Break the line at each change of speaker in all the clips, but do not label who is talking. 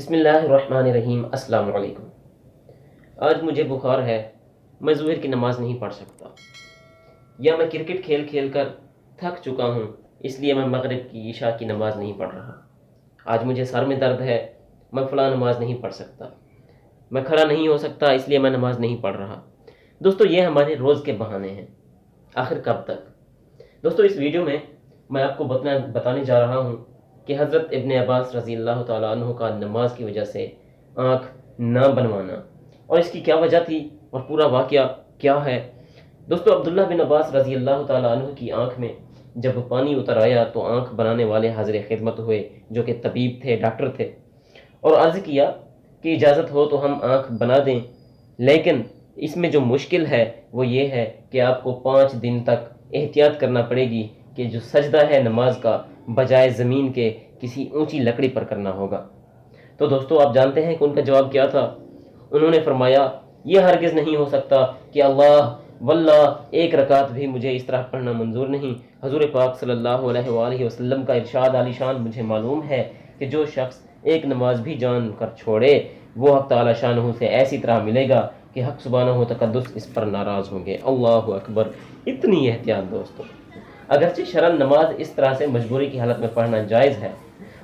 بسم اللہ الرحمن الرحیم۔ السلام علیکم۔ آج مجھے بخار ہے، میں ظہر کی نماز نہیں پڑھ سکتا، یا میں کرکٹ کھیل کھیل کر تھک چکا ہوں اس لیے میں مغرب کی عشاء کی نماز نہیں پڑھ رہا۔ آج مجھے سر میں درد ہے، میں فلاں نماز نہیں پڑھ سکتا، میں کھڑا نہیں ہو سکتا اس لیے میں نماز نہیں پڑھ رہا۔ دوستو، یہ ہمارے روز کے بہانے ہیں، آخر کب تک؟ دوستو، اس ویڈیو میں میں آپ کو بتانے جا رہا ہوں کہ حضرت ابن عباس رضی اللہ تعالیٰ عنہ کا نماز کی وجہ سے آنکھ نہ بنوانا اور اس کی کیا وجہ تھی اور پورا واقعہ کیا ہے۔ دوستو، عبداللہ بن عباس رضی اللہ تعالیٰ عنہ کی آنکھ میں جب پانی اتر آیا تو آنکھ بنانے والے حاضر خدمت ہوئے، جو کہ طبیب تھے، ڈاکٹر تھے، اور عرض کیا کہ اجازت ہو تو ہم آنکھ بنا دیں، لیکن اس میں جو مشکل ہے وہ یہ ہے کہ آپ کو 5 دن تک احتیاط کرنا پڑے گی کہ جو سجدہ ہے نماز کا بجائے زمین کے کسی اونچی لکڑی پر کرنا ہوگا۔ تو دوستو، آپ جانتے ہیں کہ ان کا جواب کیا تھا؟ انہوں نے فرمایا، یہ ہرگز نہیں ہو سکتا کہ اللہ واللہ ایک رکعت بھی مجھے اس طرح پڑھنا منظور نہیں۔ حضور پاک صلی اللہ علیہ وآلہ وسلم کا ارشاد عالی شان مجھے معلوم ہے کہ جو شخص ایک نماز بھی جان کر چھوڑے وہ حق تعالی شانہ سے ایسی طرح ملے گا کہ حق سبحانہ و تقدس اس پر ناراض ہوں گے۔ اللہ اکبر! اتنی احتیاط دوستو! اگرچہ شرعاً نماز اس طرح سے مجبوری کی حالت میں پڑھنا جائز ہے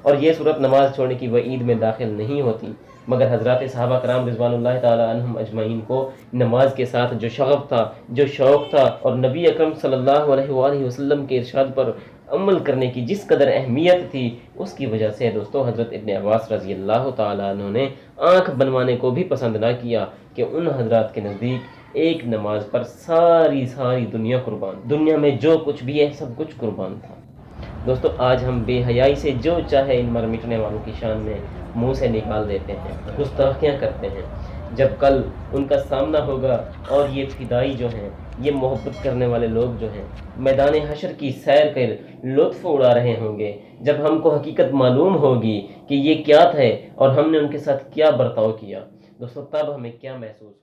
اور یہ صورت نماز چھوڑنے کی وعید میں داخل نہیں ہوتی، مگر حضرات صحابہ کرام رضوان اللہ تعالیٰ عنہم اجمعین کو نماز کے ساتھ جو شغف تھا، جو شوق تھا، اور نبی اکرم صلی اللہ علیہ وآلہ وسلم کے ارشاد پر عمل کرنے کی جس قدر اہمیت تھی، اس کی وجہ سے دوستو حضرت ابن عباس رضی اللہ تعالیٰ عنہ نے آنکھ بنوانے کو بھی پسند نہ کیا کہ ان حضرات کے نزدیک ایک نماز پر ساری دنیا قربان، دنیا میں جو کچھ بھی ہے سب کچھ قربان تھا۔ دوستو، آج ہم بے حیائی سے جو چاہے ان مر مٹنے والوں کی شان میں منہ سے نکال دیتے ہیں، گستاخیاں کرتے ہیں۔ جب کل ان کا سامنا ہوگا اور یہ فدائی جو ہیں، یہ محبت کرنے والے لوگ جو ہیں، میدان حشر کی سیر کر لطف اڑا رہے ہوں گے، جب ہم کو حقیقت معلوم ہوگی کہ یہ کیا تھے اور ہم نے ان کے ساتھ کیا برتاؤ کیا، دوستو تب ہمیں کیا محسوس